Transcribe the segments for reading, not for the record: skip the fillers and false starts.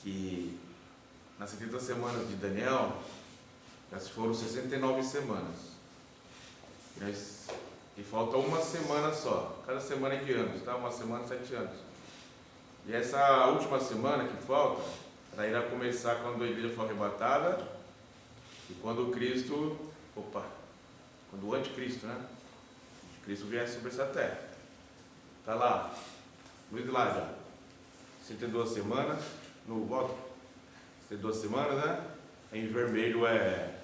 que nas 70 semanas de Daniel, já se foram 69 semanas. E falta uma semana só. Cada semana é de anos, tá? Uma semana, 7 anos. E essa última semana que falta, ela irá começar quando a igreja for arrebatada e quando o Cristo, quando o anticristo, né? O anticristo vier sobre essa terra. Tá lá, no slide, já. 62 semanas, no voto. 62 semanas, né? Em vermelho é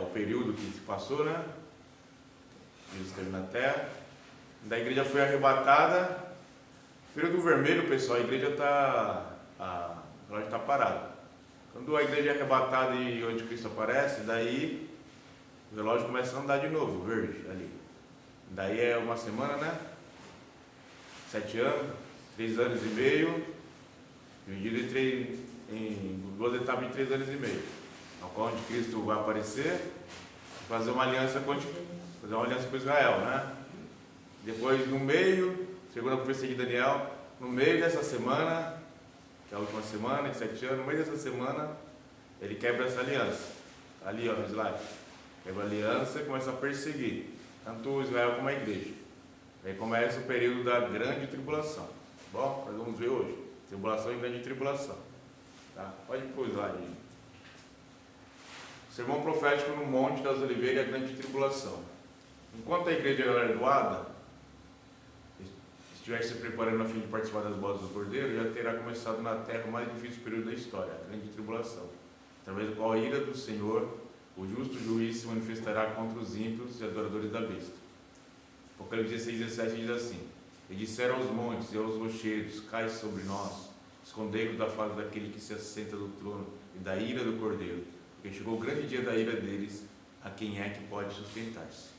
o período que se passou, né? Jesus esteve na terra. Da igreja foi arrebatada. Período vermelho, pessoal, a igreja está parada. Quando a igreja é arrebatada e o anticristo aparece, daí o relógio começa a andar de novo, verde ali. Daí é uma semana, né? 7 anos, 3 anos e meio, dividido em 2 etapas de 3 anos e meio. Então, quando o anticristo vai aparecer, fazer uma aliança com Israel, né? Depois, no meio, segundo a profecia de Daniel, no meio dessa semana, que é a última semana, de 7 anos, no meio dessa semana, ele quebra essa aliança. Ali, ó, no slide. Quebra a aliança e começa a perseguir tanto Israel como a igreja. Aí começa o período da grande tribulação. Bom, nós vamos ver hoje. Tribulação e grande tribulação. Tá? Pode ir para o slide. Sermão profético no Monte das Oliveiras e a grande tribulação. Enquanto a igreja era graduada, estiver se preparando a fim de participar das bodas do Cordeiro, já terá começado na terra o mais difícil período da história, a grande tribulação, através do qual a ira do Senhor, o justo juiz, se manifestará contra os ímpios e adoradores da besta. Apocalipse 16:17 diz assim: E disseram aos montes e aos rochedos: Cai sobre nós, escondei-nos da face daquele que se assenta do trono e da ira do Cordeiro, porque chegou o grande dia da ira deles, a quem é que pode sustentar-se.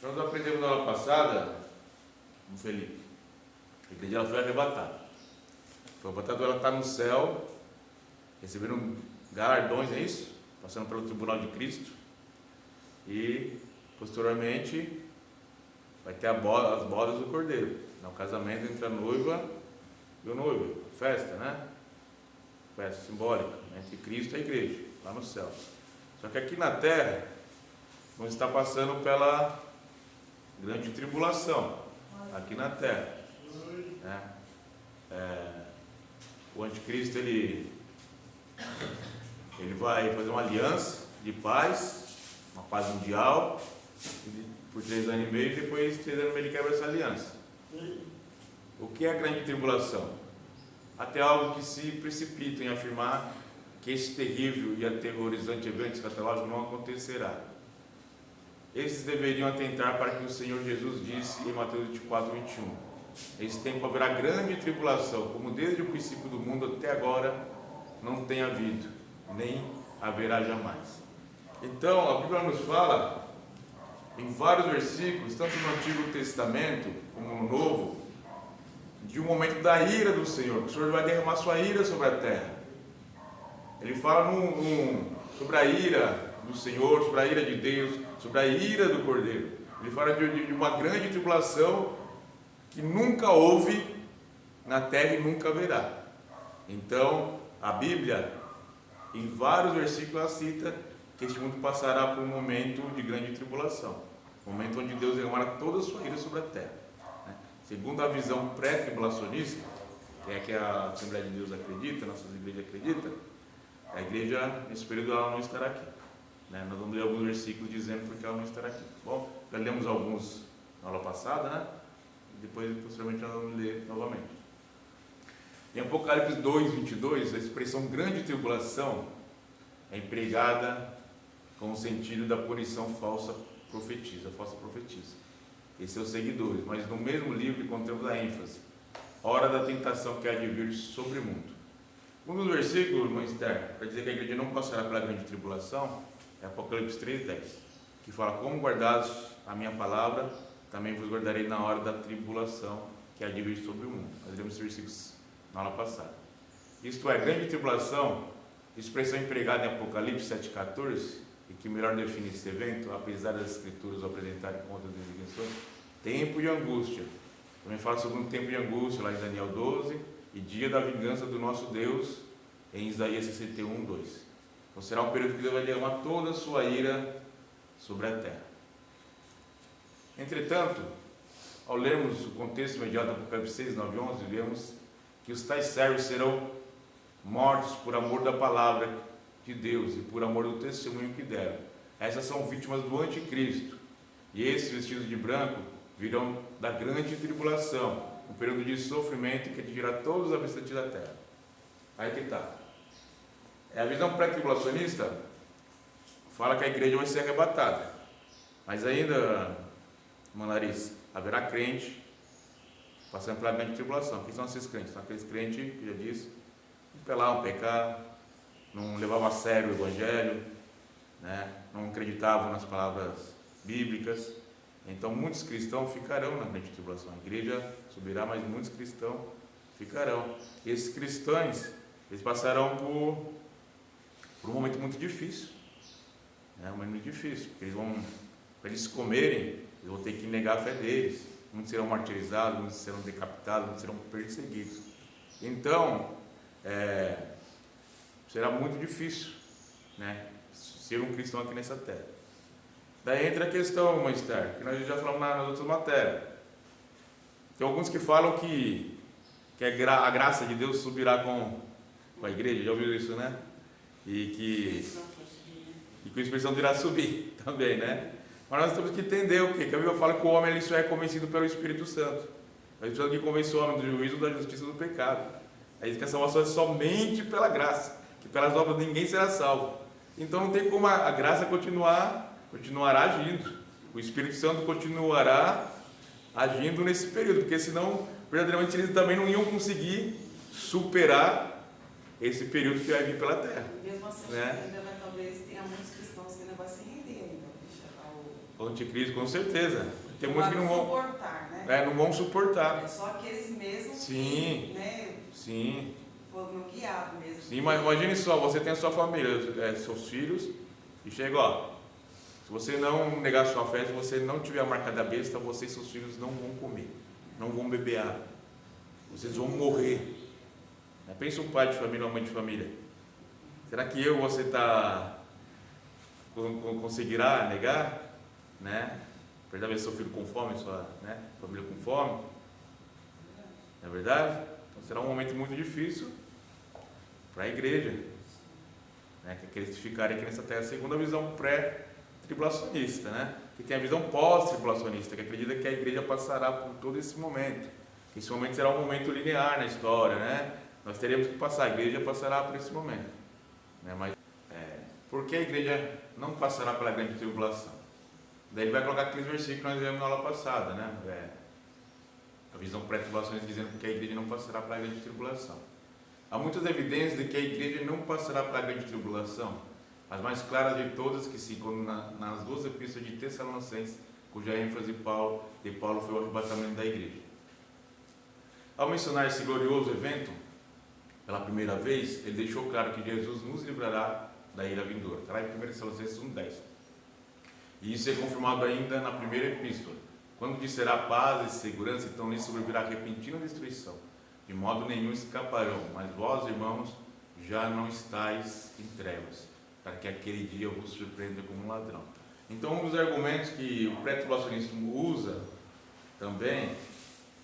Nós aprendemos na aula passada, com Felipe, a igreja ela foi arrebatada. Foi arrebatada, ela está no céu, recebendo galardões, é isso? Passando pelo tribunal de Cristo. E, posteriormente, vai ter as bodas do Cordeiro. O casamento entre a noiva e o noivo. Festa, né? Festa simbólica, entre Cristo e a igreja, lá no céu. Só que aqui na terra, vamos estar passando pela grande tribulação. Aqui na terra. O anticristo ele vai fazer uma aliança de paz, uma paz mundial, por 3 anos e meio, e depois 3 anos e meio ele quebra essa aliança. O que é a grande tribulação? Até algo que se precipita em afirmar que esse terrível e aterrorizante evento escatológico não acontecerá. Esses deveriam atentar para que o Senhor Jesus disse em Mateus 24:21. Esse tempo haverá grande tribulação, como desde o princípio do mundo até agora não tem havido, nem haverá jamais. Então, a Bíblia nos fala, em vários versículos, tanto no Antigo Testamento como no Novo, de um momento da ira do Senhor, que o Senhor vai derramar sua ira sobre a terra. Ele fala sobre a ira do Senhor, sobre a ira de Deus, sobre a ira do Cordeiro. Ele fala de uma grande tribulação que nunca houve na terra e nunca haverá. Então, a Bíblia, em vários versículos, ela cita que este mundo passará por um momento de grande tribulação, um momento onde Deus derramará toda a sua ira sobre a terra. Segundo a visão pré-tribulacionista, que é que a Assembleia de Deus acredita, nossas igrejas acreditam, a igreja, nesse período, ela não estará aqui. Nós vamos ler alguns versículos dizendo porque ela não estará aqui. Bom, já lemos alguns na aula passada, né? Depois, posteriormente, nós vamos ler novamente. Em Apocalipse 2:22, a expressão grande tribulação é empregada com o sentido da punição falsa profetisa. E seus seguidores, mas no mesmo livro encontramos a ênfase: hora da tentação que há de vir sobre o mundo. Um dos versículos, irmão Esther, para dizer que a igreja não passará pela grande tribulação, é Apocalipse 3:10, que fala: como guardados a minha palavra, também vos guardarei na hora da tribulação que há de vir sobre o mundo. Nós lemos esses versículos na aula passada. Isto é, grande tribulação, expressão empregada em Apocalipse 7:14, e que melhor define esse evento, apesar das escrituras o apresentarem com outras designações: tempo de angústia. Também fala sobre um tempo de angústia lá em Daniel 12, e dia da vingança do nosso Deus, em Isaías 61, 2. Então será um período que Deus vai derramar toda a sua ira sobre a terra. Entretanto, ao lermos o contexto imediato do Apocalipse 6, 9 e 11, vemos que os tais servos serão mortos por amor da palavra de Deus e por amor do testemunho que deram. Essas são vítimas do anticristo. E esses vestidos de branco virão da grande tribulação, um período de sofrimento que atingirá todos os habitantes da terra. Aí que está. A visão pré-tribulacionista fala que a igreja vai ser arrebatada. Mas ainda, irmã Larissa, haverá crente passando pela grande tribulação. Quem são esses crentes? São aqueles crentes que já disse, não pelavam, pecar, não levavam a sério o evangelho, né? Não acreditavam nas palavras bíblicas. Então muitos cristãos ficarão na grande tribulação. A igreja subirá, mas muitos cristãos ficarão. E esses cristãos, eles passarão por um momento muito difícil, né? Um momento muito difícil, porque para eles comerem, eles vão ter que negar a fé deles. Muitos serão martirizados, muitos serão decapitados, muitos serão perseguidos. Então, será muito difícil, né, ser um cristão aqui nessa terra. Daí entra a questão, irmã Esther, que nós já falamos nas outras matérias. Tem alguns que falam que a graça de Deus subirá com a igreja, já ouviu isso, né? E que o Espírito Santo irá subir também, né? Mas nós temos que entender o quê? Que a Bíblia fala que o homem ele só é convencido pelo Espírito Santo. O Espírito Santo que convence o homem do juízo, da justiça e do pecado. É isso que a salvação é somente pela graça, que pelas obras ninguém será salvo. Então não tem como a graça continuará agindo. O Espírito Santo continuará agindo nesse período, porque senão, verdadeiramente, eles também não iam conseguir superar esse período que vai vir pela terra. Mesmo assim, né? ainda talvez tenha muitos cristãos que ainda vai se render ainda. O anticristo, com certeza. Tem não muitos que não vão suportar, né? não vão suportar. É só aqueles mesmos Sim. que, né, Sim. foram guiados mesmo. Sim, mas imagine só, você tem a sua família, seus filhos, e chega, se você não negar sua fé, se você não tiver a marca da besta, você e seus filhos não vão comer, não vão beber água, vocês vão morrer. Pensa um pai de família, uma mãe de família. Será que você conseguirá negar? Né? Perder ver seu filho com fome, sua família com fome? Não é verdade? Então será um momento muito difícil para a igreja, né? Que eles ficarem aqui nessa terra, segundo a visão pré-tribulacionista, né? Que tem a visão pós-tribulacionista, que acredita que a igreja passará por todo esse momento. Esse momento será um momento linear na história, né? Nós teremos que passar, a igreja passará por esse momento, né? Mas por que a igreja não passará pela grande tribulação? Daí ele vai colocar aqueles versículos que nós vimos na aula passada, né? A visão pré-tribulacionista dizendo que a igreja não passará pela grande tribulação. Há muitas evidências de que a igreja não passará pela grande tribulação. As mais claras de todas que se encontram nas duas epístolas de Tessalonicenses, cuja ênfase de Paulo foi o arrebatamento da igreja. Ao mencionar esse glorioso evento, pela primeira vez, ele deixou claro que Jesus nos livrará da ira vindoura. Está lá em 1 Tessalonicenses 1,10. E isso é confirmado ainda na primeira epístola. Quando disserá paz e segurança, então lhes sobrevirá repentina destruição. De modo nenhum escaparão, mas vós, irmãos, já não estáis em trevas, para que aquele dia vos surpreenda como um ladrão. Então, um dos argumentos que o pré-tribulacionismo usa também,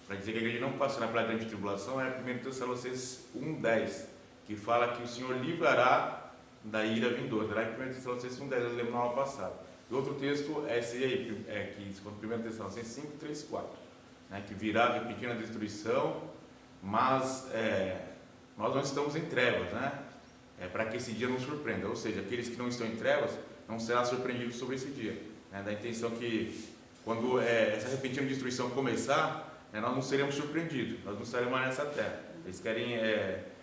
para dizer que a igreja não passará pela grande tribulação, é 1 Tessalonicenses 1,10, que fala que o Senhor livrará da ira vindoura. Lá em 1 Tessalonicenses 1,10, nós lemos na aula passada. E outro texto é esse aí, que se conta 1 Tessalonicenses 5, 3, 4, né, que virá repetindo a destruição, mas nós não estamos em trevas, né? Para que esse dia não surpreenda. Ou seja, aqueles que não estão em trevas não serão surpreendidos sobre esse dia. Né? Da intenção que, quando essa repentina destruição começar, nós não seremos surpreendidos, nós não estaremos mais nessa terra. Eles querem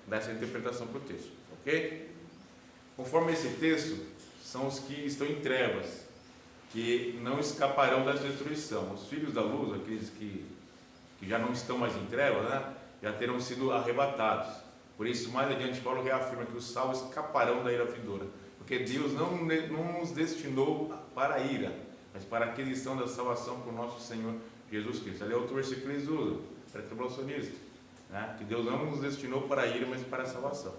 dar essa interpretação para o texto, ok? Conforme esse texto, são os que estão em trevas, que não escaparão da destruição. Os filhos da luz, aqueles que já não estão mais em trevas, né, já terão sido arrebatados. Por isso, mais adiante, Paulo reafirma que os salvos escaparão da ira vindoura, porque Deus não nos destinou para a ira, mas para a aquisição da salvação por nosso Senhor Jesus Cristo. Ali é outro versículo que eles usam, pré-tribulacionista. né? Que Deus não nos destinou para a ira, mas para a salvação.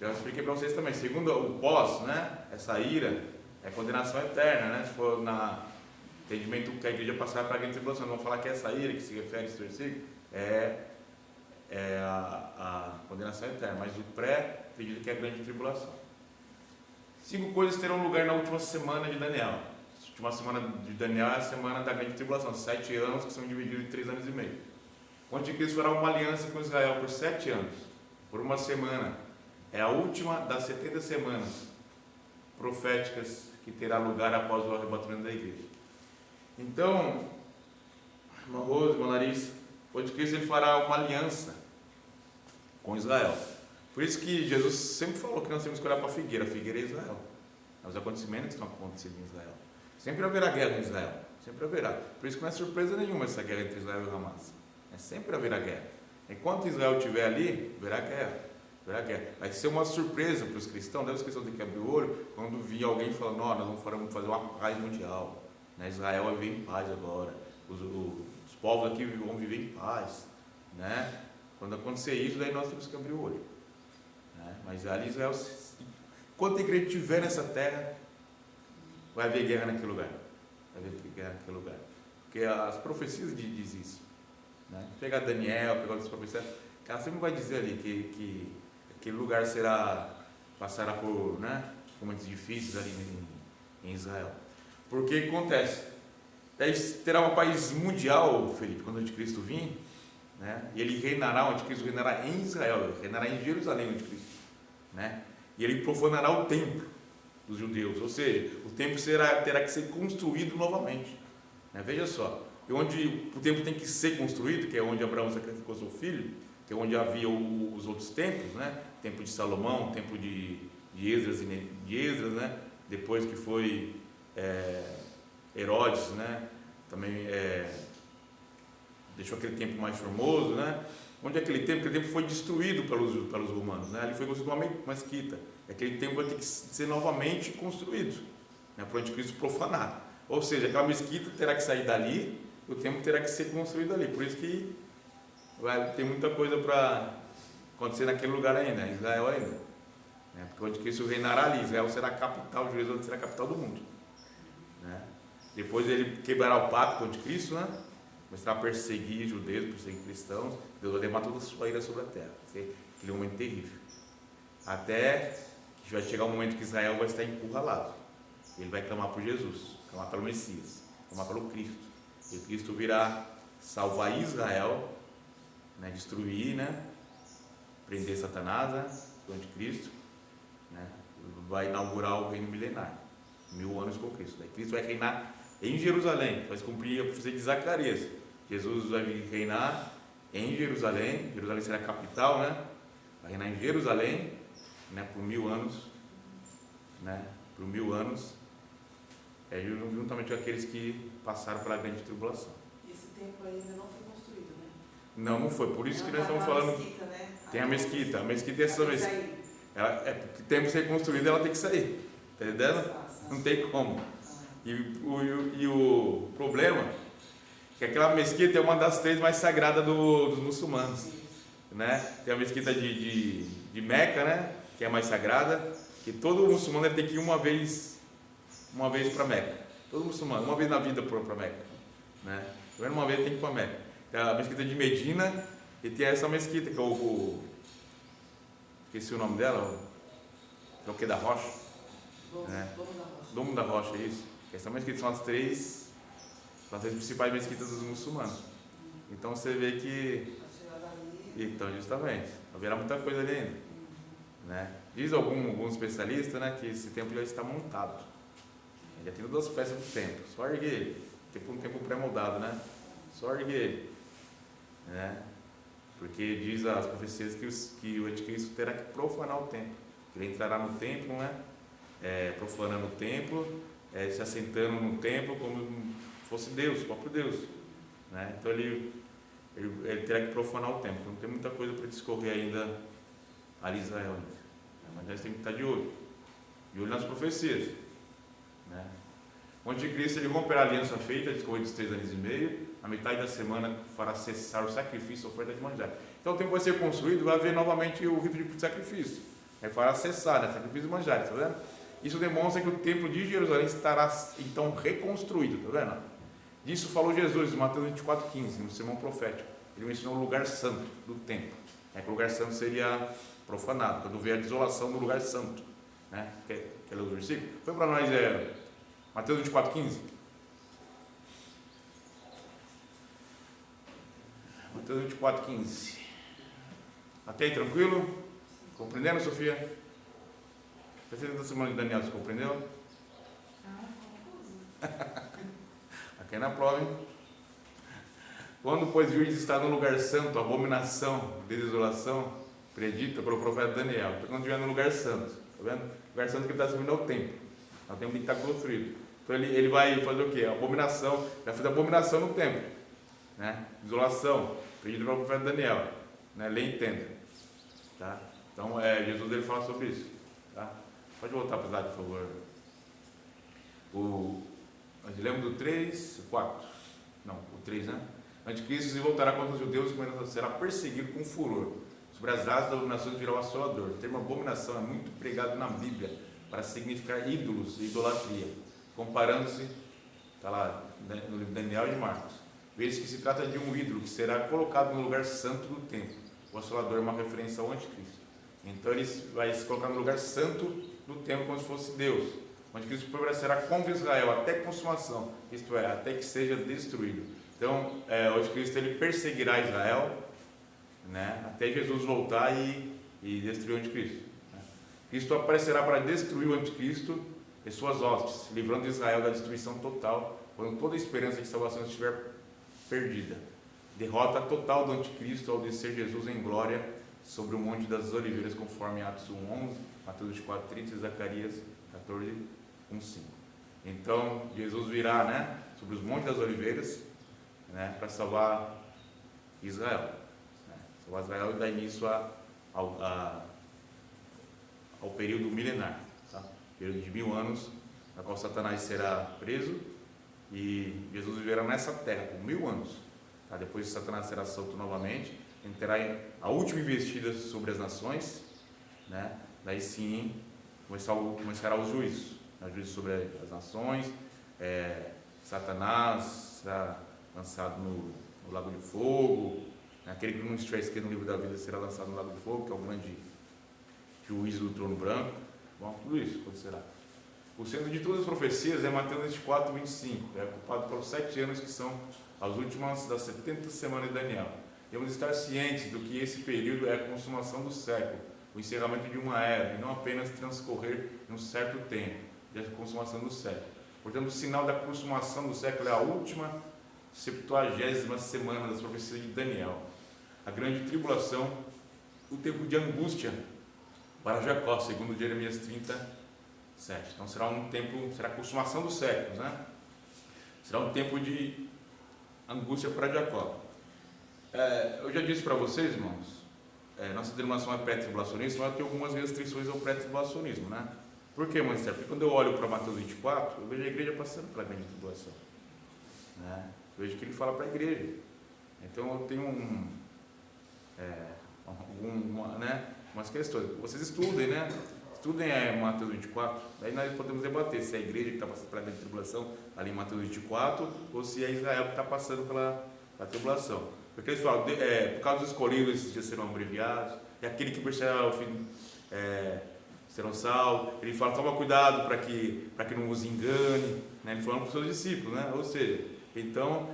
Eu expliquei para vocês também, segundo o pós, né? Essa ira é condenação eterna, né? Se for na entendimento que a igreja passar para a grande tribulação, não vamos falar que essa ira que se refere a esse versículo é a condenação eterna, mas o pré-pedido que é a grande tribulação. 5 coisas terão lugar na última semana de Daniel. A última semana de Daniel é a semana da grande tribulação, 7 anos que são divididos em 3 anos e meio. O anticristo fará uma aliança com Israel por 7 anos, por uma semana. É a última das 70 semanas proféticas que terá lugar após o arrebatamento da igreja. Então, irmã Rose, irmã Larissa, o anticristo ele fará uma aliança com Israel. Por isso que Jesus sempre falou que nós temos que olhar para a figueira é Israel. Os acontecimentos que estão acontecendo em Israel. Sempre haverá guerra em Israel, sempre haverá. Por isso que não é surpresa nenhuma essa guerra entre Israel e Hamas. Sempre haverá guerra. Enquanto Israel estiver ali, haverá guerra. Vai ser uma surpresa para os cristãos, os cristãos têm que abrir o olho, quando vir alguém falando, nós vamos fazer uma paz mundial, né? Israel vai viver em paz agora, os povos aqui vão viver em paz, né? Quando acontecer isso, daí nós temos que abrir o olho, né? Mas ali Israel, enquanto a igreja estiver nessa terra, vai haver guerra naquele lugar, porque as profecias dizem isso, né? Pegar Daniel, pegar outras profecias, ela sempre vai dizer ali que aquele lugar passará por, né, momentos difíceis ali em Israel. Porque o que acontece? Terá um país mundial, Felipe, quando o anticristo vir, né, e ele reinará, o anticristo reinará em Israel, reinará em Jerusalém, o anticristo, né, e ele profanará o templo dos judeus, ou seja, o templo terá que ser construído novamente, né? Veja só, e onde o templo tem que ser construído, que é onde Abraão sacrificou seu filho, que é onde havia os outros templos, né? O templo de Salomão, o templo de Esdras, né? Depois que foi Herodes, né? Também deixou aquele templo mais formoso, né? Onde aquele templo foi destruído pelos romanos, né? Ali foi construído uma mesquita. Aquele templo vai ter que ser novamente construído, né? Para o anticristo profanar. Ou seja, aquela mesquita terá que sair dali, o templo terá que ser construído ali. Por isso que vai ter muita coisa para acontecer naquele lugar ainda, Israel ainda, né? Porque o anticristo reinará ali, Israel será a capital, Jerusalém será a capital do mundo, né? Depois ele quebrará o pacto com o anticristo, né? Começará a perseguir judeus, perseguir cristãos, Deus vai derramar toda a sua ira sobre a terra. Vai ser aquele momento terrível, até que vai chegar um momento que Israel vai estar encurralado, ele vai clamar por Jesus, clamar pelo Messias, clamar pelo Cristo, e Cristo virá salvar Israel, né, destruir, né, prender Satanás, né, o anticristo, né, vai inaugurar o reino milenário, 1000 anos com Cristo. Daí Cristo vai reinar em Jerusalém, vai cumprir a profecia de Zacarias. Jesus vai reinar em Jerusalém, Jerusalém será a capital, né, vai reinar em Jerusalém, né, por 1000 anos, né, por 1000 anos, juntamente com aqueles que passaram pela grande tribulação. Esse templo ainda não foi construído, né? Não foi, por isso que nós estamos falando. Mesquita, né? Tem a mesquita é essa mesquita. Porque o templo ser construído, ela tem que sair, tá entendendo? Não tem como. E o problema é que aquela mesquita é uma das 3 mais sagradas dos muçulmanos, né? Tem a mesquita de Meca, né? Que é a mais sagrada, que todo muçulmano tem que ir uma vez para Meca. Todo muçulmano, uma vez na vida para Meca, né? Uma vez tem que ir para Meca. Tem a mesquita de Medina e tem essa mesquita que é esqueci o nome dela, que é o que da Rocha, Domo da Rocha, isso. Essa mesquita são as três principais mesquitas dos muçulmanos. Então você vê que, então justamente, haverá muita coisa ali ainda, né? Diz alguns especialistas, né, que esse templo já está montado, já tem todas as peças do templo, só erguer ele, tipo um templo pré-moldado, né? Só erguer ele, né? Porque diz as profecias que o anticristo terá que profanar o templo, ele entrará no templo, né? Profanando o templo, se assentando no templo como fosse Deus, o próprio Deus, né? Então ele terá que profanar o templo. Não tem muita coisa para discorrer ainda ali em Israel ainda, mas nós temos que estar de olho nas profecias, né? O anticristo ele romperá a aliança feita, discorrer dos 3 anos e meio, a metade da semana fará cessar o sacrifício, a oferta de manjar. Então o templo vai ser construído, vai haver novamente o rito de sacrifício. Aí para acessar, né? Sacrifício e manjares, tá vendo? Isso demonstra que o templo de Jerusalém estará então reconstruído, tá vendo? Disso falou Jesus em Mateus 24,15, no sermão profético. Ele mencionou o lugar santo do templo. Que o lugar santo seria profanado, quando vier a desolação do lugar santo. Né? Quer ler o versículo? Foi para nós, Mateus 24,15. Mateus 24,15. Até aí, tranquilo? Compreendendo, Sofia? Você da semana de Daniel, você compreendeu? Aqui é na prova, hein? Quando, pois, virdes estar no lugar santo, abominação de desolação, predita pelo profeta Daniel. Então, quando estiver no lugar santo, tá vendo? O lugar santo que ele está servindo é o templo. É o templo que está construído. Então, ele vai fazer o quê? Abominação, vai fazer abominação no templo. Né? Desolação, predita pelo profeta Daniel. Né? Lê e entenda. Tá? Então, Jesus ele fala sobre isso. Tá? Pode voltar para o slide, por favor. Nós lemos do 3, 4. Não, o 3, né? Anticristo se voltará contra os judeus e será perseguido com furor. Sobre as asas da abominação virá o assolador. O termo abominação é muito pregado na Bíblia para significar ídolos e idolatria. Comparando-se, está lá no livro de Daniel e Marcos. Veja que se trata de um ídolo que será colocado no lugar santo do templo. O assolador é uma referência ao anticristo. Então ele vai se colocar no lugar santo do templo como se fosse Deus. O anticristo permanecerá contra Israel até consumação, isto é, até que seja destruído. Então, o anticristo ele perseguirá Israel, né, até Jesus voltar e destruir o anticristo. Né? Cristo aparecerá para destruir o anticristo e suas hostes, livrando Israel da destruição total, quando toda a esperança de salvação estiver perdida. Derrota total do anticristo ao descer Jesus em glória sobre o Monte das Oliveiras, conforme Atos 1:11, Mateus 4:30 e Zacarias 14:1-5. Então, Jesus virá, né, sobre os Montes das Oliveiras, né, para salvar Israel. Né, salvar Israel e dar início ao período milenar, tá? Período de 1000 anos, na qual Satanás será preso e Jesus viverá nessa terra por 1000 anos. Tá? Depois Satanás será solto novamente, ele terá a última investida sobre as nações, né? Daí sim começará os juízos, né? Juízo sobre as nações. Satanás será lançado no lago de fogo, né? Aquele que não estiver escrito no livro da vida será lançado no lago de fogo, que é o grande juízo do trono branco. Bom, tudo isso acontecerá. O centro de todas as profecias é Mateus 24:25, é ocupado pelos 7 anos que são as últimas das 70 semanas de Daniel. Devemos estar cientes do que esse período é a consumação do século, o encerramento de uma era, e não apenas transcorrer um certo tempo, de a consumação do século. Portanto, o sinal da consumação do século é a última 70ª semana das profecias de Daniel. A grande tribulação, o tempo de angústia para Jacó, segundo Jeremias 37. Então será um tempo, será a consumação dos séculos, né? Será um tempo de angústia para Jacó. Eu já disse para vocês, irmãos, nossa denominação é pré-tribulacionista, mas tem algumas restrições ao pré-tribulacionismo, né? Por quê, mãe? Porque quando eu olho para Mateus 24, eu vejo a igreja passando pela grande tribulação, né? Eu vejo que ele fala para a igreja. Então eu tenho umas questões. Vocês estudem, né? Estudem Mateus 24, daí nós podemos debater se é a igreja que está passando pela grande tribulação ali em Mateus 24 ou se é Israel que está passando pela tribulação. Porque eles falam, por causa dos escolhidos, esses dias serão abreviados, e aquele que perseverar ao fim serão salvos. Ele fala, toma cuidado para que não os engane, né? Ele falando para os seus discípulos, né? Ou seja, então,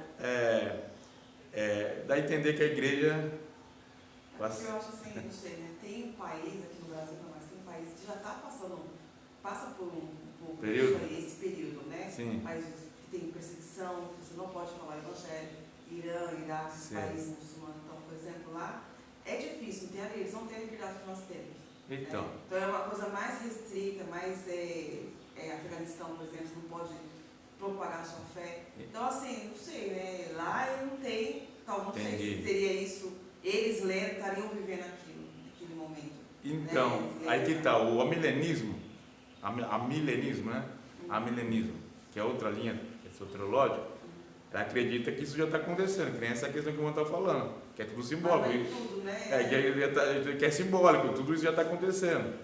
dá a entender que a igreja... Eu acho assim, não sei, né? Tem um país aqui no Brasil, mas tem um país que já está passa por período? Esse período, né? Sim. Países que tem perseguição, que você não pode falar evangelho, Irã, Iraque, esses países muçulmanos. Então, por exemplo, lá é difícil, eles não têm a liberdade que nós temos. Então. Então é uma coisa mais restrita, mais Afeganistão, por exemplo, não pode propagar a sua fé. Então, assim, não sei, né? Lá não tem, tal, não sei se seria isso, eles estariam vivendo naquele momento. Então, né? aí que está, o amilenismo, né? Amilenismo, que é outra linha soteriológica, ela acredita que isso já está acontecendo, que nem essa questão que o irmão está falando, que é tudo simbólico. Tudo, né? Que é simbólico, tudo isso já está acontecendo.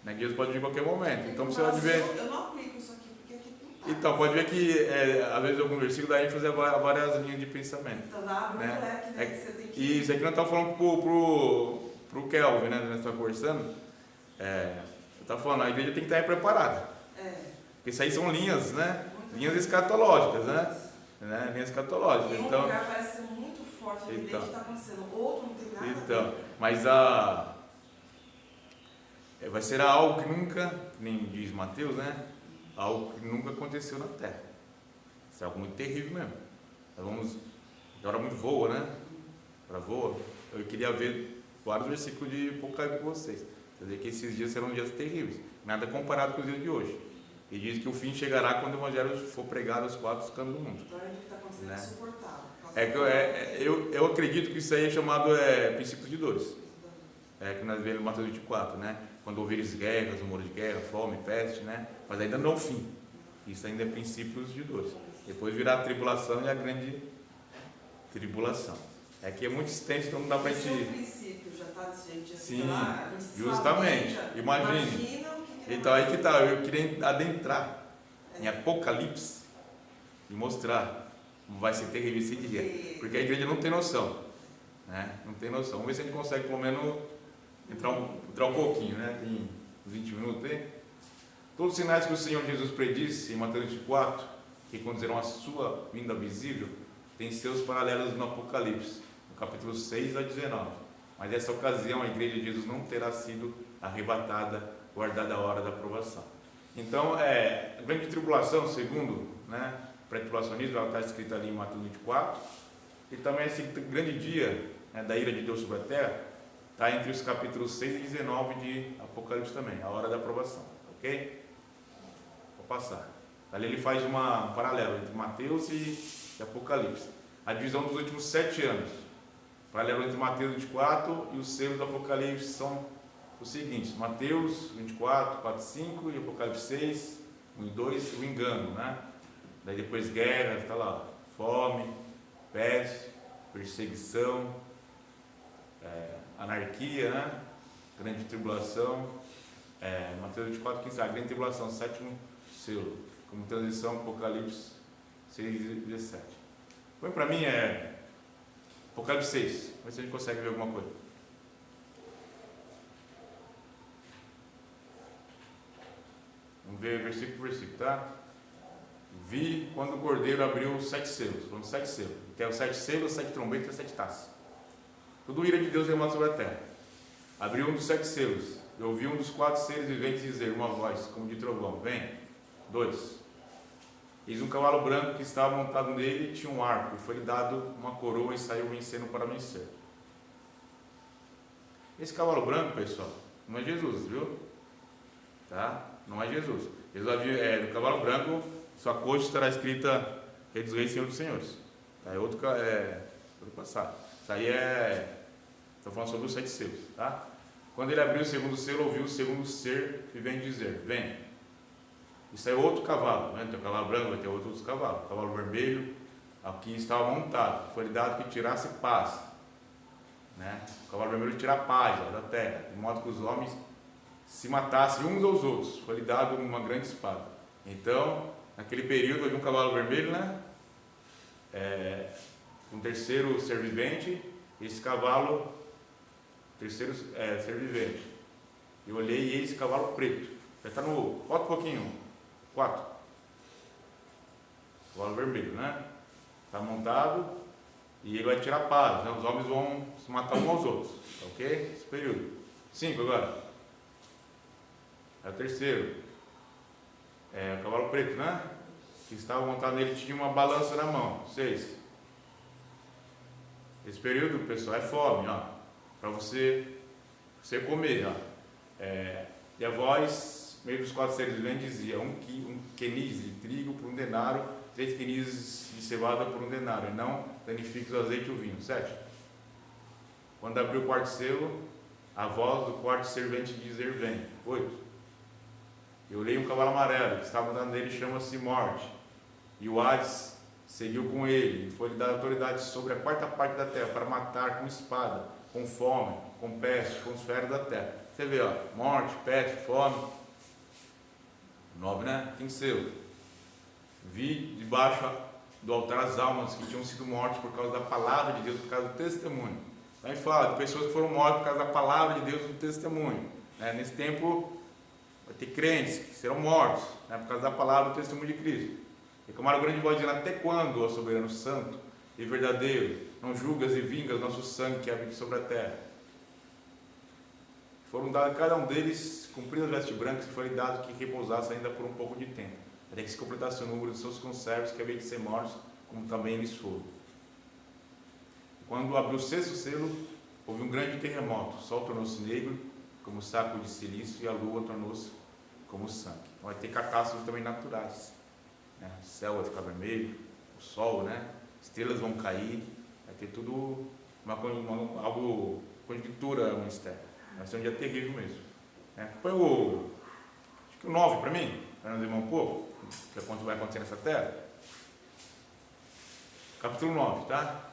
Né? Jesus pode vir em qualquer momento. Então você pode ver. Eu não aplico isso aqui, porque aqui não tá. Então, pode ver que às vezes algum versículo dá ênfase a várias linhas de pensamento. Então abre o leque, né? Que você tem que. Isso aqui nós estamos falando pro Kelvin, né? Nós estamos conversando. Eu estava falando, a igreja tem que estar preparada. Porque isso aí são linhas, né? Linhas escatológicas, né? Linhas escatológicas. Em um então, lugar parece ser muito forte, evidente que está acontecendo. Outro não tem nada. Então, mas vai ser algo que nunca, nem diz Mateus, né? Algo que nunca aconteceu na Terra. Isso é algo muito terrível mesmo. Agora muito voa, né? Agora voa. Eu queria ver vários versículos de Apocalipse com vocês. Quer dizer que esses dias serão dias terríveis. Nada comparado com os dias de hoje. E diz que o fim chegará quando o Evangelho for pregado aos 4 cantos do mundo. Então, o que está acontecendo né? É insuportável. Eu acredito que isso aí é chamado princípios de dores. Que nós vemos em Mateus 24, né? Quando ouvires guerras, rumores de guerra, fome, peste, né? Mas ainda não é o fim. Isso ainda é princípios de dores. Depois virá a tribulação e a grande tribulação. Que é muito extenso, então não dá para a gente... Esse é o princípio, já está, gente. Sim, lá, justamente. Imagine. Então aí que está, eu queria adentrar em Apocalipse e mostrar como vai ser terrível esse dia. Porque a igreja não tem noção. Né? Não tem noção. Vamos ver se a gente consegue pelo menos entrar um pouquinho, né? Tem 20 minutos aí. Todos os sinais que o Senhor Jesus predisse em Mateus 24, que conduzirão a sua vinda visível, tem seus paralelos no Apocalipse, no capítulo 6 a 19. Mas nessa ocasião a igreja de Jesus não terá sido arrebatada, guardada a hora da aprovação. Então, a grande tribulação, segundo, né, pré-tribulacionismo, ela está escrita ali em Mateus 24, e também esse grande dia, né, da ira de Deus sobre a terra, está entre os capítulos 6 e 19 de Apocalipse também, a hora da aprovação, ok? Vou passar. Ali ele faz um paralelo entre Mateus e Apocalipse. A divisão dos últimos 7 anos. O paralelo entre Mateus 24 e os selos do Apocalipse são os seguintes: Mateus 24, 4 e 5 e Apocalipse 6, 1 e 2, o engano, né? Daí depois guerra, está lá, fome, peste, perseguição, anarquia, né? Grande tribulação. Mateus 24, 15, a grande tribulação, 7º selo, como transição, Apocalipse 6 e 17. Põe para mim Apocalipse 6, vamos ver se a gente consegue ver alguma coisa. Vamos ver versículo por versículo, tá? Vi quando o Cordeiro abriu os 7 selos. Foram 7 selos. Tem os 7 selos, 7 trombetas e 7 taças. Tudo ira de Deus derramado sobre a terra. Abriu um dos 7 selos. Eu ouvi um dos 4 seres viventes dizer, uma voz, como de trovão: vem. 2. Eis um cavalo branco que estava montado nele e tinha um arco. E foi-lhe dado uma coroa e saiu vencendo para vencer. Esse cavalo branco, pessoal, não é Jesus, viu? Tá? Não é Jesus. Jesus havia, no cavalo branco, sua coxa estará escrita Rei dos Reis, Senhor dos Senhores. Tá? Outro passado. Isso aí estou falando sobre os 7 selos. Tá? Quando ele abriu o segundo selo, ouviu o segundo ser vivente dizer: vem. Isso é outro cavalo, né? Tem o cavalo branco, vai ter outros cavalos. O cavalo vermelho, aqui estava montado. Foi-lhe dado que tirasse paz. Né? O cavalo vermelho tira a paz da terra, de modo que os homens se matassem uns aos outros. Foi-lhe dado uma grande espada. Então, naquele período, havia um cavalo vermelho, né? Um terceiro ser vivente. Esse cavalo, terceiro ser vivente. Eu olhei e esse cavalo preto. Já está no. Bota um pouquinho. 4. Cavalo vermelho, né? Está montado e ele vai tirar paz, né? Os homens vão se matar uns aos outros, ok? Esse período. 5 agora. É o terceiro. O cavalo preto, né? Que estava montado nele, tinha uma balança na mão. 6. Esse período, pessoal, é fome, ó. Para você comer, ó. E a voz, meio dos 4 seres viventes, dizia: um queniz de trigo por 1 denário, 3 quenizes de cevada por 1 denário, e não danifique o azeite e o vinho. 7. Quando abriu o 4º selo, a voz do 4º ser vivente dizer: vem. 8. Eu olhei um cavalo amarelo, que estava andando nele, chama-se Morte, e o Hades seguiu com ele, foi lhe dada autoridade sobre a quarta parte da terra, para matar com espada, com fome, com peste, com os feros da terra. Você vê, ó, morte, peste, fome. 9, né? Tem selo. Vi debaixo do altar as almas que tinham sido mortas por causa da palavra de Deus, por causa do testemunho. Aí fala de pessoas que foram mortas por causa da palavra de Deus e do testemunho. Nesse tempo vai ter crentes que serão mortos, por causa da palavra e do testemunho de Cristo. E clamaram grande voz dizendo: até quando, ó soberano santo e verdadeiro, não julgas e vingas nosso sangue que habita sobre a terra? Foram dados a cada um deles cumpridas vestes brancas, e foi dado que repousasse ainda por um pouco de tempo, até que se completasse o número de seus conservos que havia de ser mortos, como também eles foram. Quando abriu o sexto selo, houve um grande terremoto. O sol tornou-se negro, como saco de silício, e a lua tornou-se como sangue. Vai ter catástrofes também naturais. O céu vai ficar vermelho, o sol, estrelas vão cair, vai ter tudo algo conjuntura no mistério. Vai ser um dia terrível mesmo. Põe o 9 para mim, para nós irmãos um pouco, para quanto vai acontecer nessa terra. Capítulo 9, tá?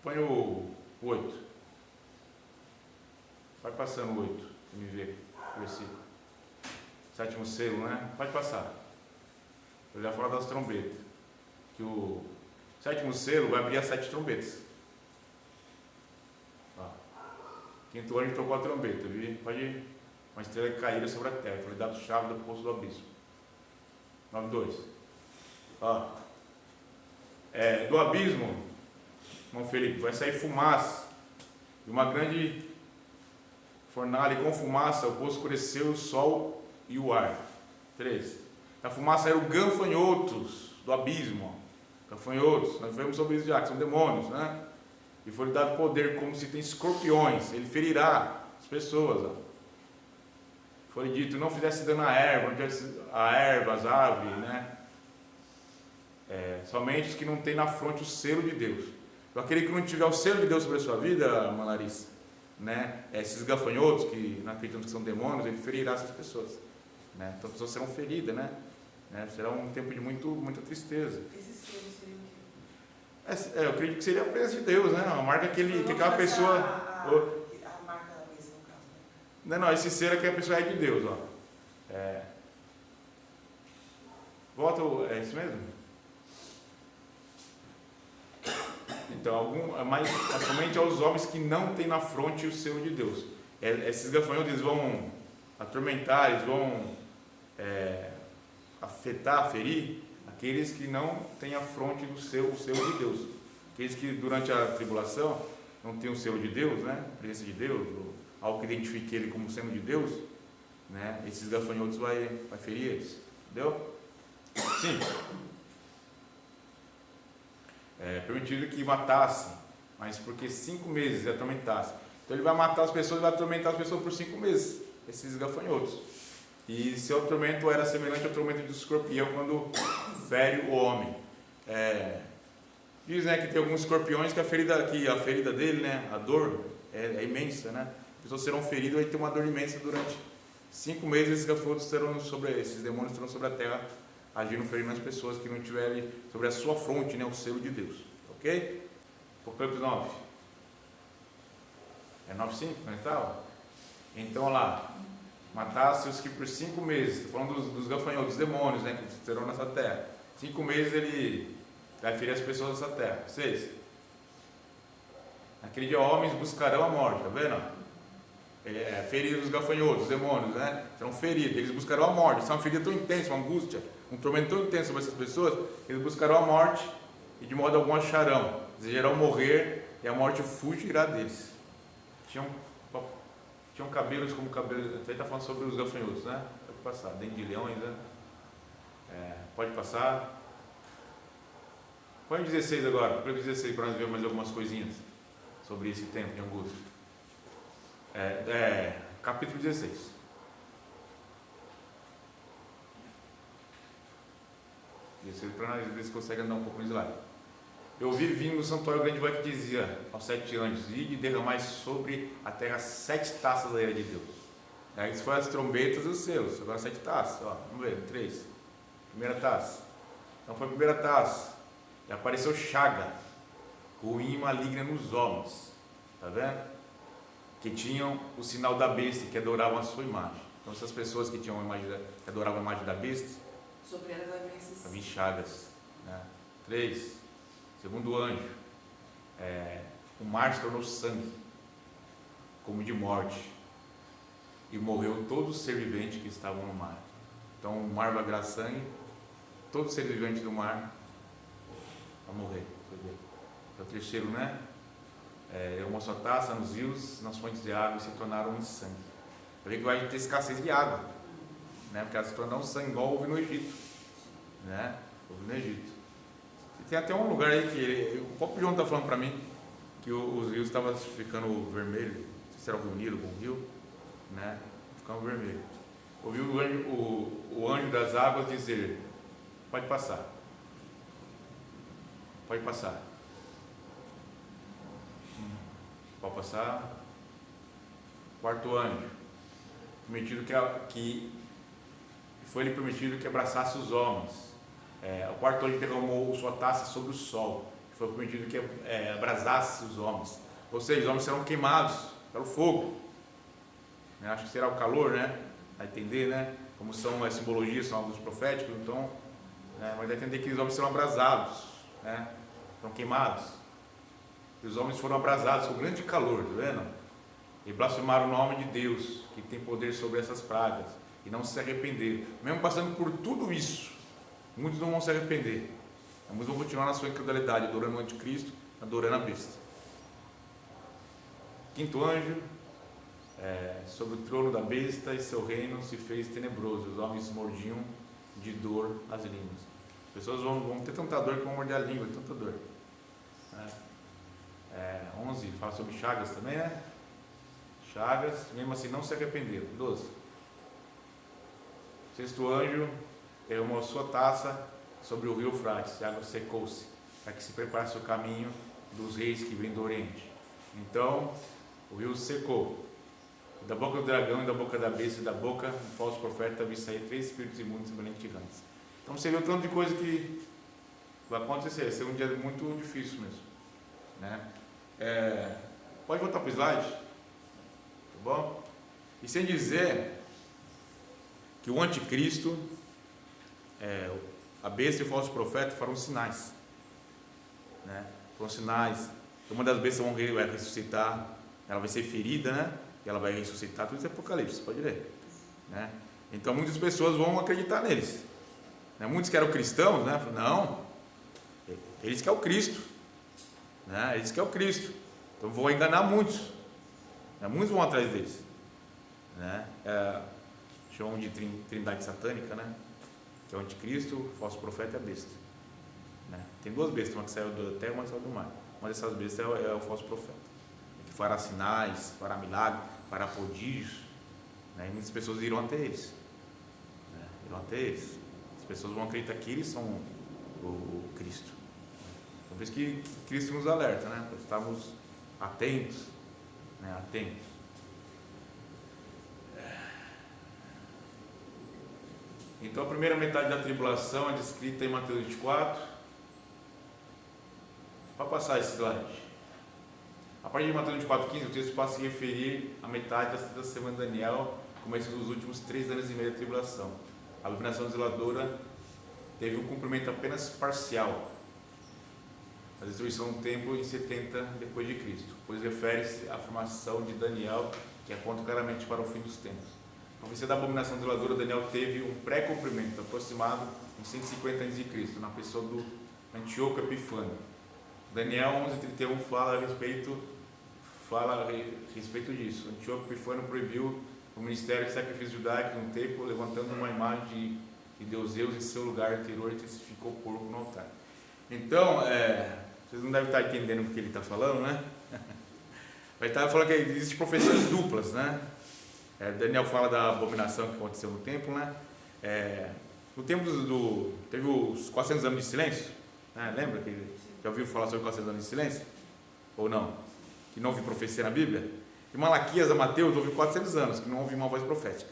Põe o 8. Vai passando o 8, me vê o versículo. Sétimo selo, Pode passar. Eu já falo das trombetas. Que o sétimo selo vai abrir as 7 trombetas. Quinto anjo tocou a trombeta, viu? Pode ir. Uma estrela caída sobre a terra. Foi dado chave do poço do abismo. 9:2. Do abismo, irmão Felipe, vai sair fumaça. E uma grande fornalha, e com fumaça o poço escureceu, o sol e o ar. 3. Da fumaça saíram gafanhotos do abismo. Gafanhotos, nós vemos sobre isso já, que são demônios, E foi-lhe dado poder como se tem escorpiões. Ele ferirá as pessoas. Foi dito: não fizesse dano à erva, as árvores, somente os que não têm na fronte o selo de Deus. Então, aquele que não tiver o selo de Deus sobre a sua vida, irmã Larissa, esses gafanhotos que não acreditamos que são demônios, ele ferirá essas pessoas. Então as pessoas serão feridas, será um tempo de muita tristeza. Esse selo seria o quê? Eu acredito que seria a presença de Deus, A marca que aquela pessoa. A marca da mesa, no caso. Não, esse ser aqui a pessoa é de Deus, Volta, é isso mesmo? Então, mas somente aos homens que não têm na fronte o selo de Deus. Esses gafanhotos, eles vão atormentar, eles vão afetar, ferir aqueles que não têm a fronte do o selo de Deus. Aqueles que durante a tribulação não têm o selo de Deus, a presença de Deus, ou algo que identifique ele como sendo de Deus, esses gafanhotos vai ferir eles. Entendeu? Sim. Permitido que matasse, mas porque 5 meses atormentasse. Então ele vai matar as pessoas e vai atormentar as pessoas por 5 meses, esses gafanhotos. E seu tormento era semelhante ao tormento do escorpião quando fere o homem. Diz que tem alguns escorpiões que a ferida dele, a dor é imensa, As pessoas serão feridas e vai ter uma dor imensa durante 5 meses. Esses gafanhotos esses demônios estarão sobre a terra, agindo, ferindo as pessoas que não tiverem sobre a sua fronte, o selo de Deus. Ok? Apocalipse 9. É 9:5, não é tal? Então lá, matasse os que por 5 meses, estou falando dos gafanhotos, dos demônios, que estarão nessa terra. 5 meses ele vai ferir as pessoas dessa terra. 6. Naquele dia homens buscarão a morte, tá vendo? Feridos os gafanhotos, os demônios, serão feridos, eles buscarão a morte. Isso é uma ferida tão intensa, uma angústia, um tormento tão intenso sobre essas pessoas, eles buscarão a morte e de modo algum acharão, desejarão morrer e a morte fugirá deles. Tinham cabelos como cabelos. Até está falando sobre os gafanhotos, Pode passar, dentro de leões, pode passar. Põe 16 agora, Apocalipse 16, para nós ver mais algumas coisinhas sobre esse tempo de angústia. Capítulo 16. Para nós ver se consegue andar um pouco no slide. Eu vi vindo no santuário grande voz que dizia aos 7 anjos: ide e derramai sobre a terra 7 taças da ira de Deus. Isso foi as trombetas e os selos. Agora 7 taças. Vamos ver, 3. Primeira taça. Então foi a primeira taça. E apareceu chaga, ruim e maligna nos homens. Está vendo? Que tinham o sinal da besta, que adoravam a sua imagem. Então essas pessoas que tinham a imagem, que adoravam a imagem da besta, sobre elas havia chagas. Né? 3. Segundo anjo, o mar se tornou sangue, como de morte, e morreu todo ser vivente que estava no mar. Então o mar vai virar sangue, todo ser vivente do mar vai morrer. É o terceiro, né? Uma só taça nos rios, nas fontes de água, se tornaram em sangue. Vai ver que vai ter escassez de água, né? Porque elas se tornaram sangue, igual houve no Egito, né? Houve no Egito. E tem até um lugar aí que o próprio João está falando para mim que os rios estavam ficando vermelhos. Não sei se era o Rio Nilo, o rio, né? Ficando vermelho. Ouviu o anjo das águas dizer: pode passar. Pode passar. Pode passar. Quarto anjo, permitido que foi lhe permitido que abraçasse os homens. O quarto anjo derramou sua taça sobre o sol. Foi permitido que abrasasse os homens. Ou seja, os homens serão queimados pelo fogo. Acho que será o calor, né? Vai entender, né? Como são as simbologias, são alguns proféticos, então, mas vai entender que os homens serão abrasados, né? Serão queimados. E os homens foram abrasados com grande calor, tá vendo? E blasfemaram o nome de Deus, que tem poder sobre essas pragas, e não se arrependeram. Mesmo passando por tudo isso, muitos não vão se arrepender. Muitos vão continuar na sua incredulidade, adorando o anticristo, adorando a besta. Quinto anjo, sobre o trono da besta, e seu reino se fez tenebroso. Os homens mordiam de dor as línguas. As pessoas vão ter tanta dor que vão morder a língua, tanta dor. 11 fala sobre chagas também, né? Chagas, mesmo assim não se arrependeram. 12. Sexto anjo derramou a sua taça sobre o rio Eufrates, e a água secou-se, para que se preparasse o caminho dos reis que vêm do Oriente. Então o rio secou. Da boca do dragão, e da boca da besta, e da boca do falso profeta vi sair 3 espíritos imundos semelhantes gigantes. Então você vê o tanto de coisa que vai acontecer. Vai ser um dia muito difícil mesmo, né? Pode voltar para o slide, tá bom? E sem dizer que o anticristo, a besta e o falso profeta farão sinais, né? Farão sinais. Uma das bestas vai ressuscitar, ela vai ser ferida, né? E ela vai ressuscitar. Tudo isso é Apocalipse, pode ler, né? Então muitas pessoas vão acreditar neles, né? Muitos que eram cristãos, né? Não, eles que é o Cristo, né? Eles que é o Cristo. Então vão enganar muitos, né? Muitos vão atrás deles, né? Chamam de trindade satânica, né? Que é o anticristo, o falso profeta e a besta, né? Tem 2 bestas, uma que saiu da terra e uma que saiu do mar. Uma dessas bestas é o falso profeta, que fará sinais, fará milagres, fará prodígios, né? E muitas pessoas irão até eles, né? Irão até eles. As pessoas vão acreditar que eles são o Cristo. Então, por isso que Cristo nos alerta, né? Para estarmos atentos, né? Atentos. Então a primeira metade da tribulação é descrita em Mateus 24. Para passar esse slide. A partir de Mateus 24:15, o texto passa a se referir à metade da semana de Daniel, começo dos últimos 3 anos e meio da tribulação. A abominação desoladora teve um cumprimento apenas parcial, a destruição do templo em 70 depois de Cristo, pois refere-se à afirmação de Daniel, que aponta claramente para o fim dos tempos. A profecia da abominação desoladora, Daniel teve um pré-cumprimento aproximado em 150 a.C., na pessoa do Antíoco Epifânio. Daniel 11:31 fala a respeito disso. Antíoco Epifânio proibiu o ministério de sacrifício judaico no templo, levantando uma imagem de Deus Zeus em seu lugar anterior e intensificou o porco no altar. Então, vocês não devem estar entendendo o que ele está falando, né? Ele está falando que existem profecias duplas, né? Daniel fala da abominação que aconteceu no templo, né? No tempo teve os 400 anos de silêncio, né? Lembra que já ouviu falar sobre 400 anos de silêncio? Ou não? Que não houve profecia na Bíblia? De Malaquias a Mateus houve 400 anos que não houve uma voz profética.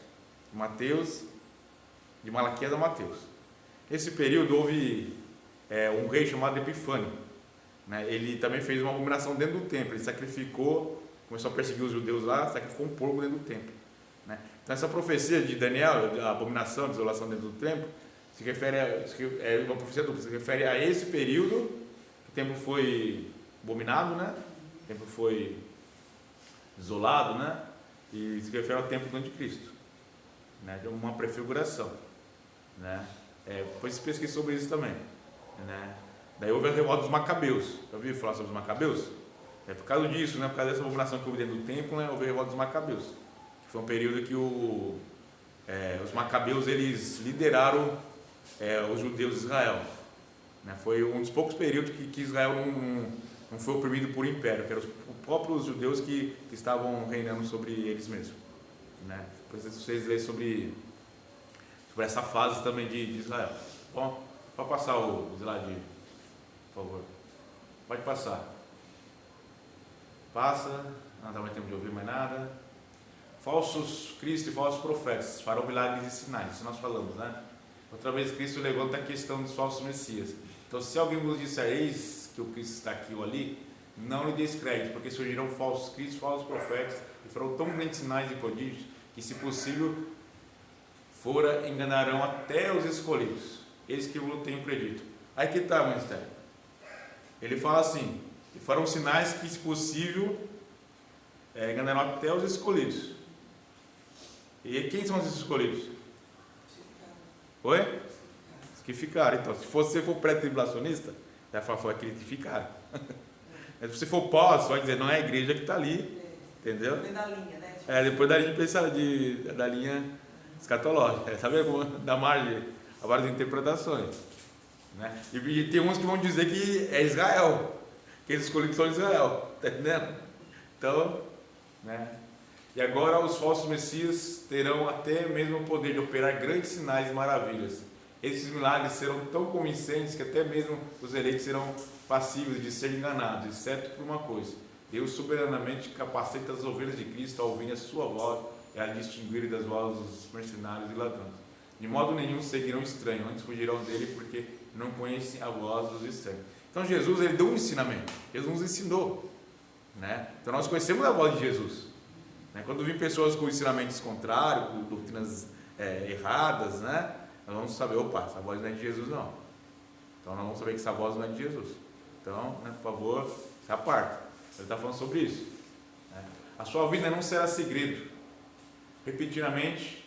De Malaquias a Mateus. Nesse período houve um rei chamado Epifânio, né? Ele também fez uma abominação dentro do templo. Ele sacrificou, começou a perseguir os judeus lá, sacrificou um porco dentro do templo, né? Então essa profecia de Daniel, a abominação, a desolação dentro do templo, se refere é uma profecia dupla, se refere a esse período que o templo foi abominado, né? O templo foi desolado, né? E se refere ao templo do anticristo, né? De uma prefiguração, né? Depois se pesquisa sobre isso também, né? Daí houve a revolta dos Macabeus. Já ouviu falar sobre os Macabeus? É por causa disso, né? Por causa dessa abominação que houve dentro do templo, né? Houve a revolta dos Macabeus, que foi um período que os Macabeus eles lideraram os judeus de Israel, né? Foi um dos poucos períodos que Israel não foi oprimido por império, que eram os próprios judeus que estavam reinando sobre eles mesmos, né? Depois vocês lerem sobre essa fase também de Israel. Bom, pode passar o slide, por favor. Pode passar. Passa. Não dá mais tempo de ouvir mais nada. Falsos Cristo e falsos profetas farão milagres e sinais. Isso nós falamos, né? Outra vez Cristo levanta a questão dos falsos messias. Então, se alguém vos disser, eis que o Cristo está aqui ou ali, não lhe deis crédito, porque surgirão falsos cristos, falsos profetas, e farão tão grandes sinais e prodígios, que, se possível, enganarão até os escolhidos. Eis que eu vos tenho predito. Aí que está o ministério. Ele fala assim, e farão sinais que, se possível, enganarão até os escolhidos. E quem são os escolhidos? Oi? Os que ficaram. Então, se você for pré-tribulacionista, vai falar, foi aquele que ficaram. Mas se você for pós, você vai dizer, não é a igreja que está ali, entendeu? Depois da linha, né? Depois da linha, da linha escatológica. Sabe como da margem a várias interpretações, né? E tem uns que vão dizer que é Israel, que eles escolhidos são Israel, está entendendo? Então, né? E agora os falsos messias terão até mesmo o poder de operar grandes sinais e maravilhas. Esses milagres serão tão convincentes que até mesmo os eleitos serão passíveis de ser enganados, exceto por uma coisa: Deus soberanamente capacita as ovelhas de Cristo a ouvirem a sua voz e a distinguirem das vozes dos mercenários e ladrões. De modo nenhum seguirão estranho, antes fugirão dele, porque não conhecem a voz dos estranhos. Então Jesus, ele deu um ensinamento, Jesus nos ensinou, né? Então nós conhecemos a voz de Jesus, né? Quando vêm pessoas com ensinamentos contrários, com doutrinas erradas, né? Nós vamos saber, opa, essa voz não é de Jesus não. Então nós vamos saber que essa voz não é de Jesus. Então, né, por favor, se aparta. Ele está falando sobre isso, né? A sua vida não será segredo, repetidamente,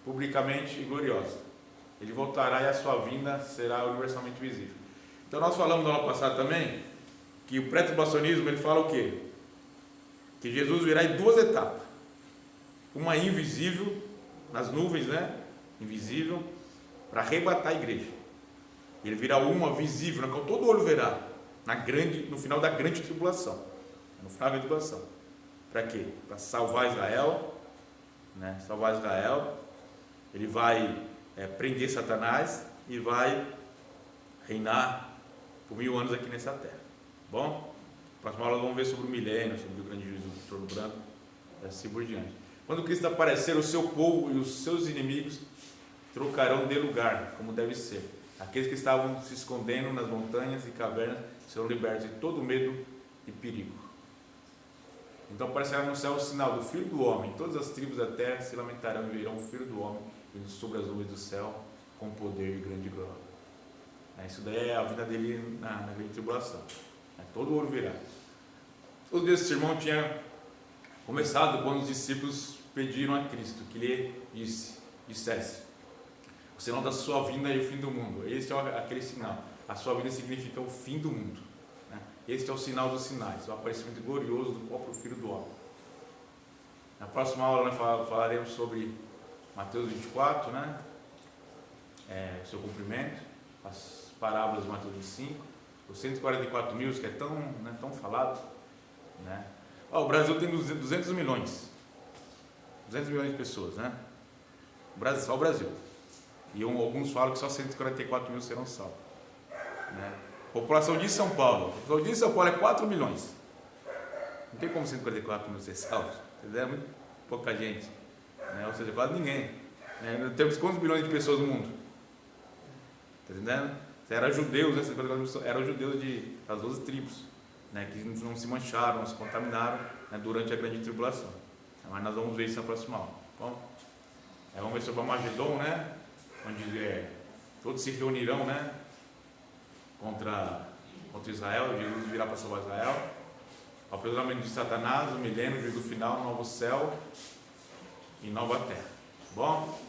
publicamente e gloriosa. Ele voltará e a sua vinda será universalmente visível. Então nós falamos no ano passado também que o pré-tribulacionismo, ele fala o quê? Que Jesus virá em duas etapas. Uma invisível, nas nuvens, né? Invisível, para arrebatar a igreja. Ele virá uma visível, na qual todo olho verá, no final da grande tribulação. No final da tribulação. Para quê? Para salvar Israel, né? Salvar Israel. Ele vai prender Satanás e vai reinar por 1000 anos aqui nessa terra. Bom? Próxima aula vamos ver sobre o milênio, sobre o grande juízo do trono branco, e assim por diante. Quando Cristo aparecer, o seu povo e os seus inimigos trocarão de lugar, como deve ser. Aqueles que estavam se escondendo nas montanhas e cavernas serão libertos de todo medo e perigo. Então aparecerá no céu o sinal do Filho do Homem. Todas as tribos da terra se lamentarão e verão o Filho do Homem vindo sobre as nuvens do céu com poder e grande glória. Isso daí é a vida dele na grande tribulação. Todo olho verá. Todo dia esse irmão tinha começado quando os discípulos pediram a Cristo que lhe dissesse: o sinal da sua vinda é o fim do mundo. Este é aquele sinal. A sua vinda significa o fim do mundo, né? Este é o sinal dos sinais, o aparecimento glorioso do próprio Filho do Homem. Na próxima aula nós falaremos sobre Mateus 24, né? O seu cumprimento, as parábolas de Mateus 25, os 144 mil, que é tão falado, né? O Brasil tem 200 milhões de pessoas, né? Só o Brasil. E alguns falam que só 144 mil serão salvos, né? População de São Paulo. A população de São Paulo é 4 milhões. Não tem como 144 mil ser salvos. É muito pouca gente, né? Ou seja, quase ninguém, né? Temos quantos milhões de pessoas no mundo? Está entendendo? Eram judeus, né? Eram judeus das 12 tribos, né? Que não se mancharam, não se contaminaram, né? Durante a grande tribulação. Mas nós vamos ver isso na próxima aula. Bom, vamos ver sobre o Armagedon, né? Onde todos se reunirão, né? Contra Israel. Jesus virá para salvar Israel. O aprisionamento de Satanás, o milênio, o juízo final, novo céu e nova terra. Bom?